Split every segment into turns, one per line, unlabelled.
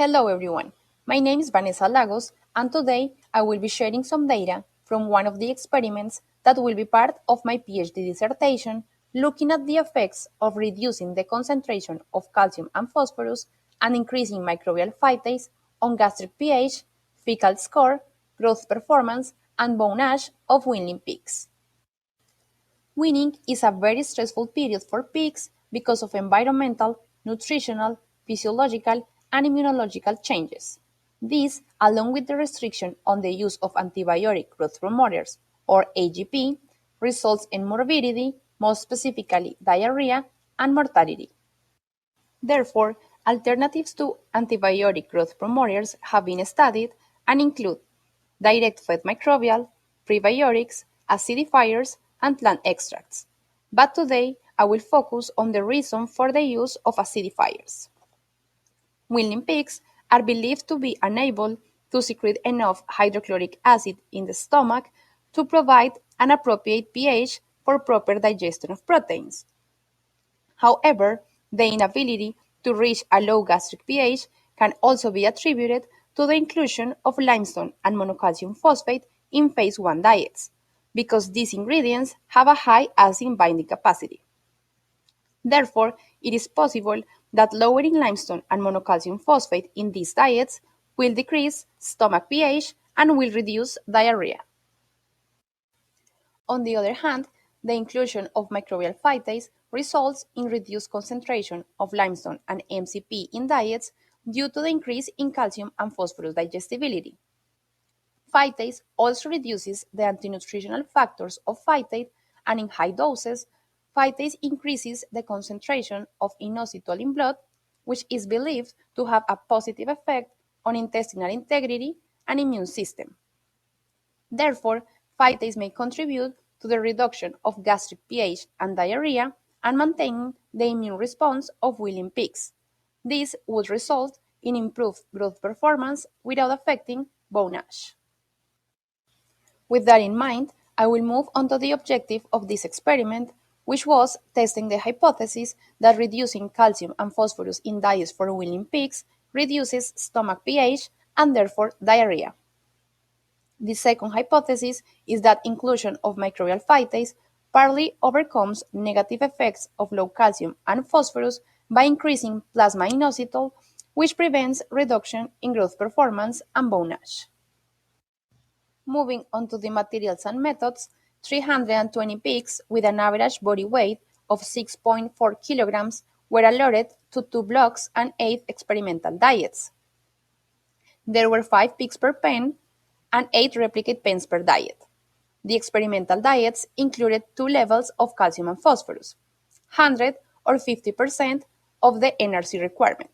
Hello everyone, my name is Vanessa Lagos and today I will be sharing some data from one of the experiments that will be part of my PhD dissertation looking at the effects of reducing the concentration of calcium and phosphorus and increasing microbial phytase on gastric pH, fecal score, growth performance, and bone ash of weanling pigs. Weaning is a very stressful period for pigs because of environmental, nutritional, physiological, and immunological changes. This, along with the restriction on the use of antibiotic growth promoters, or AGP, results in morbidity, most specifically diarrhea, and mortality. Therefore, alternatives to antibiotic growth promoters have been studied and include direct-fed microbial, prebiotics, acidifiers, and plant extracts. But today, I will focus on the reason for the use of acidifiers. Weanling pigs are believed to be unable to secrete enough hydrochloric acid in the stomach to provide an appropriate pH for proper digestion of proteins. However, the inability to reach a low gastric pH can also be attributed to the inclusion of limestone and monocalcium phosphate in phase 1 diets, because these ingredients have a high acid binding capacity. Therefore, it is possible that lowering limestone and monocalcium phosphate in these diets will decrease stomach pH and will reduce diarrhea. On the other hand, the inclusion of microbial phytase results in reduced concentration of limestone and MCP in diets due to the increase in calcium and phosphorus digestibility. Phytase also reduces the antinutritional factors of phytate, and in high doses, phytase increases the concentration of inositol in blood, which is believed to have a positive effect on intestinal integrity and immune system. Therefore, phytase may contribute to the reduction of gastric pH and diarrhea and maintaining the immune response of weanling pigs. This would result in improved growth performance without affecting bone ash. With that in mind, I will move on to the objective of this experiment, which was testing the hypothesis that reducing calcium and phosphorus in diets for weanling pigs reduces stomach pH and therefore diarrhea. The second hypothesis is that inclusion of microbial phytase partly overcomes negative effects of low calcium and phosphorus by increasing plasma inositol, which prevents reduction in growth performance and bone ash. Moving on to the materials and methods, 320 pigs with an average body weight of 6.4 kilograms were allotted to 2 blocks and 8 experimental diets. There were 5 pigs per pen and 8 replicate pens per diet. The experimental diets included 2 levels of calcium and phosphorus, 100 or 50% of the NRC requirement.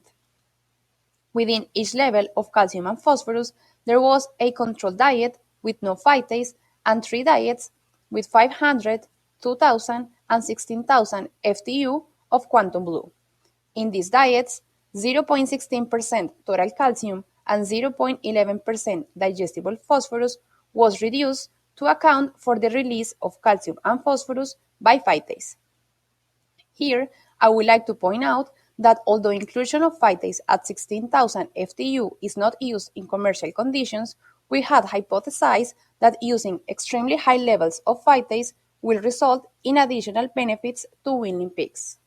Within each level of calcium and phosphorus, there was a control diet with no phytase and 3 diets with 500, 2000, and 16,000 FTU of quantum blue. In these diets, 0.16% total calcium and 0.11% digestible phosphorus was reduced to account for the release of calcium and phosphorus by phytase. Here, I would like to point out that although inclusion of phytase at 16,000 FTU is not used in commercial conditions, we had hypothesized that using extremely high levels of phytase will result in additional benefits to weanling pigs.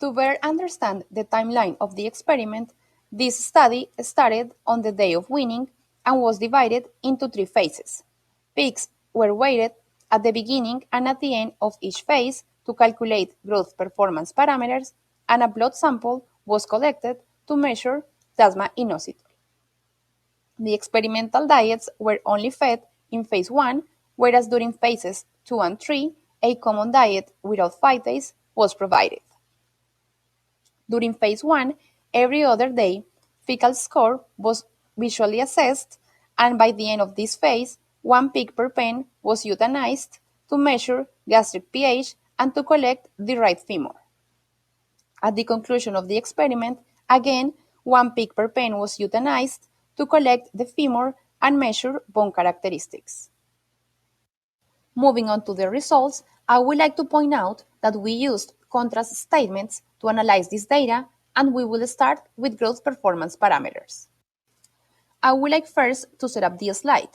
To better understand the timeline of the experiment, this study started on the day of weaning and was divided into 3 phases. Pigs were weighted at the beginning and at the end of each phase to calculate growth performance parameters, and a blood sample was collected to measure plasma inositol. The experimental diets were only fed in phase 1, whereas during phases 2 and 3, a common diet without phytase was provided. During phase 1, every other day, fecal score was visually assessed, and by the end of this phase, 1 pig per pen was euthanized to measure gastric pH and to collect the right femur. At the conclusion of the experiment, again, 1 pig per pen was euthanized to collect the femur and measure bone characteristics. Moving on to the results, I would like to point out that we used contrast statements to analyze this data and we will start with growth performance parameters. I would like first to set up the slide.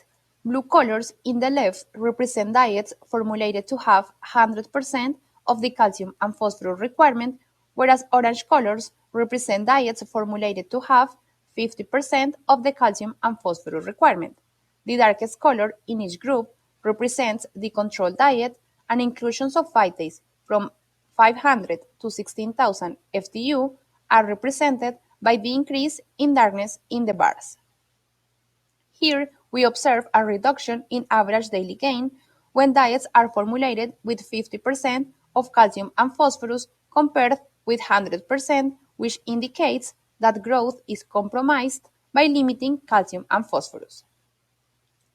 Blue colors in the left represent diets formulated to have 100% of the calcium and phosphorus requirement, whereas orange colors represent diets formulated to have 50% of the calcium and phosphorus requirement. The darkest color in each group represents the control diet, and inclusions of phytase from 500 to 16,000 FTU are represented by the increase in darkness in the bars. Here, we observe a reduction in average daily gain when diets are formulated with 50% of calcium and phosphorus compared with 100%, which indicates that growth is compromised by limiting calcium and phosphorus.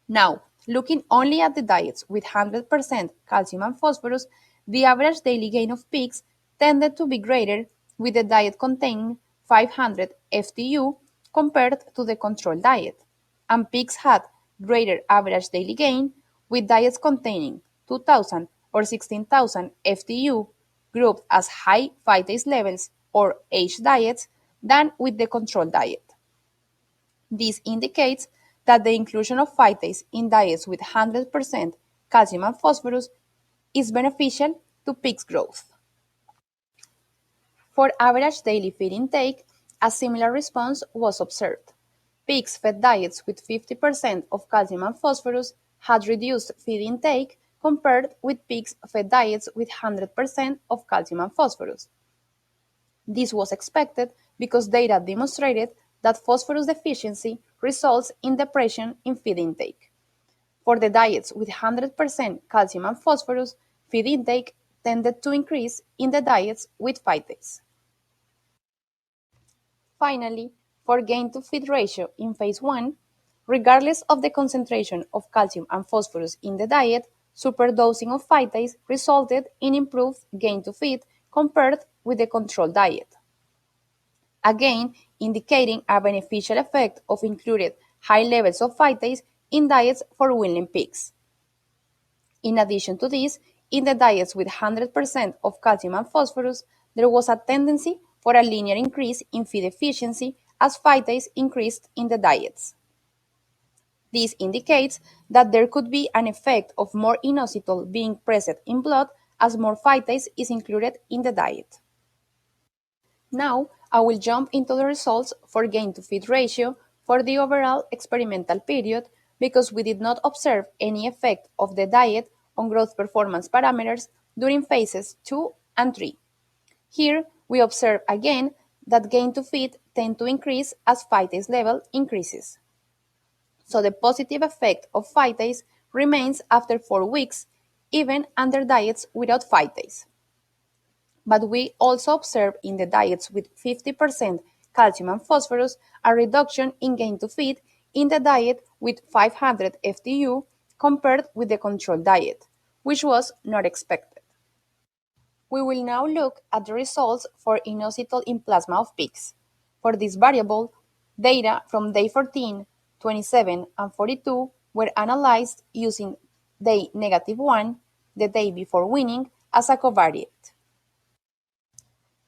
Now, looking only at the diets with 100% calcium and phosphorus, the average daily gain of pigs tended to be greater with the diet containing 500 FTU compared to the control diet, and pigs had greater average daily gain with diets containing 2000 or 16,000 FTU grouped as high phytase levels or age diets than with the control diet. This indicates that the inclusion of phytase in diets with 100% calcium and phosphorus is beneficial to pigs' growth. For average daily feed intake, a similar response was observed. Pigs fed diets with 50% of calcium and phosphorus had reduced feed intake compared with pigs fed diets with 100% of calcium and phosphorus. This was expected because data demonstrated that phosphorus deficiency results in depression in feed intake. For the diets with 100% calcium and phosphorus, feed intake tended to increase in the diets with phytase. Finally, for gain-to-feed ratio in phase 1, regardless of the concentration of calcium and phosphorus in the diet, superdosing of phytase resulted in improved gain-to-feed compared with the control diet, again indicating a beneficial effect of included high levels of phytase in diets for weanling pigs. In addition to this, in the diets with 100% of calcium and phosphorus, there was a tendency for a linear increase in feed efficiency as phytase increased in the diets. This indicates that there could be an effect of more inositol being present in blood as more phytase is included in the diet. Now, I will jump into the results for gain-to-feed ratio for the overall experimental period because we did not observe any effect of the diet on growth performance parameters during phases 2 and 3. Here, we observe again that gain-to-feed tend to increase as phytase level increases. So the positive effect of phytase remains after 4 weeks, even under diets without phytase. But we also observe in the diets with 50% calcium and phosphorus a reduction in gain-to-feed in the diet with 500 FTU compared with the control diet, which was not expected. We will now look at the results for inositol in plasma of pigs. For this variable, data from day 14, 27, and 42 were analyzed using day -1, the day before weaning, as a covariate.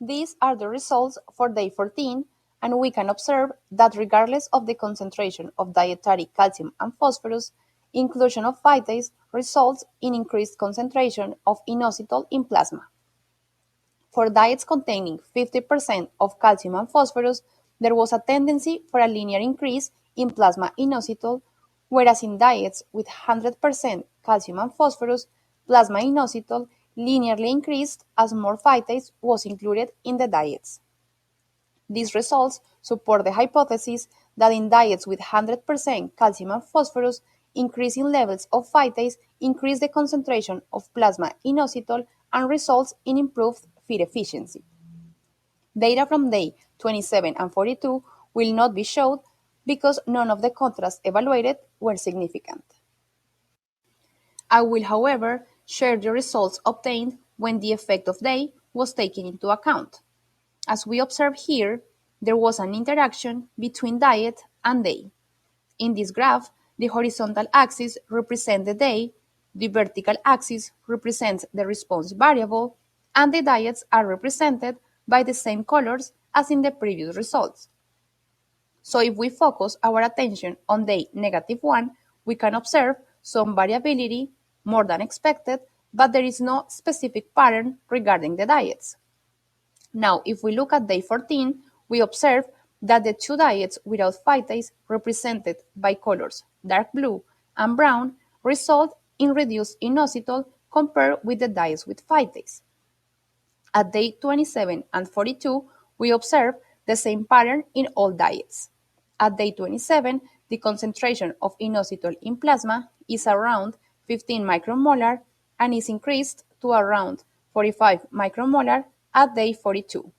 These are the results for day 14, and we can observe that regardless of the concentration of dietary calcium and phosphorus, inclusion of phytase results in increased concentration of inositol in plasma. For diets containing 50% of calcium and phosphorus, there was a tendency for a linear increase in plasma inositol, whereas in diets with 100% calcium and phosphorus, plasma inositol linearly increased as more phytase was included in the diets. These results support the hypothesis that in diets with 100% calcium and phosphorus, increasing levels of phytase increase the concentration of plasma inositol and results in improved feed efficiency. Data from day 27 and 42 will not be showed because none of the contrasts evaluated were significant. I will, however, share the results obtained when the effect of day was taken into account. As we observe here, there was an interaction between diet and day. In this graph, the horizontal axis represents the day, the vertical axis represents the response variable, and the diets are represented by the same colors as in the previous results. So if we focus our attention on day -1, we can observe some variability more than expected, but there is no specific pattern regarding the diets. Now, if we look at day 14, we observe that the two diets without phytase, represented by colors dark blue and brown, result in reduced inositol compared with the diets with phytase. At day 27 and 42, we observe the same pattern in all diets. At day 27, the concentration of inositol in plasma is around 15 micromolar and is increased to around 45 micromolar at day 42.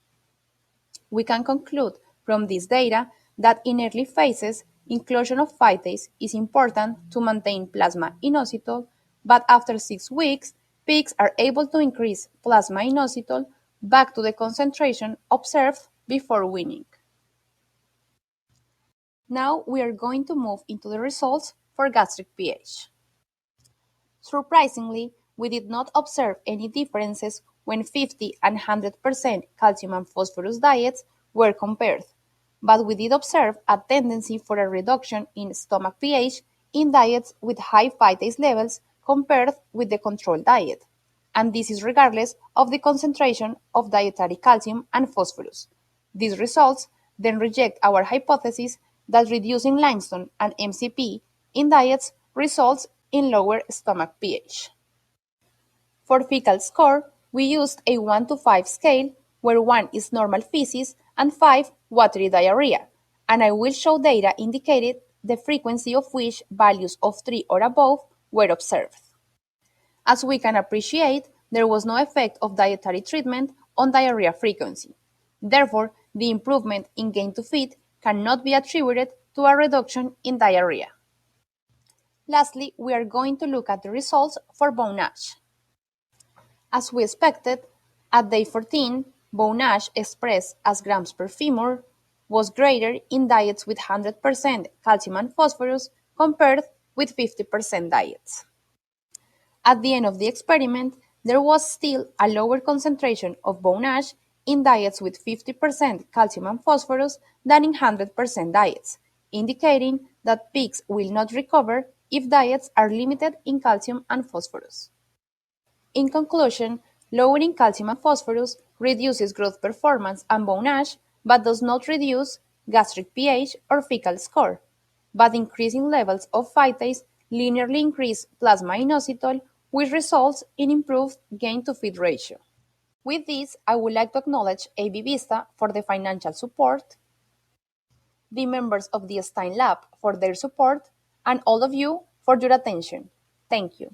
We can conclude from this data that in early phases, inclusion of phytase is important to maintain plasma inositol, but after 6 weeks, pigs are able to increase plasma inositol back to the concentration observed before weaning. Now we are going to move into the results for gastric pH. Surprisingly, we did not observe any differences when 50 and 100% calcium and phosphorus diets were compared, but we did observe a tendency for a reduction in stomach pH in diets with high phytase levels compared with the control diet, and this is regardless of the concentration of dietary calcium and phosphorus. These results then reject our hypothesis that reducing limestone and MCP in diets results in lower stomach pH. For fecal score, we used a 1 to 5 scale where 1 is normal feces and 5 watery diarrhea, and I will show data indicated the frequency of which values of 3 or above were observed. As we can appreciate, there was no effect of dietary treatment on diarrhea frequency. Therefore, the improvement in gain to feed cannot be attributed to a reduction in diarrhea. Lastly, we are going to look at the results for bone ash. As we expected, at day 14, bone ash expressed as grams per femur was greater in diets with 100% calcium and phosphorus compared with 50% diets. At the end of the experiment, there was still a lower concentration of bone ash in diets with 50% calcium and phosphorus than in 100% diets, indicating that pigs will not recover if diets are limited in calcium and phosphorus. In conclusion, lowering calcium and phosphorus reduces growth performance and bone ash, but does not reduce gastric pH or fecal score. But increasing levels of phytase linearly increase plasma inositol, which results in improved gain-to-feed ratio. With this, I would like to acknowledge AB Vista for the financial support, the members of the Stein Lab for their support, and all of you for your attention. Thank you.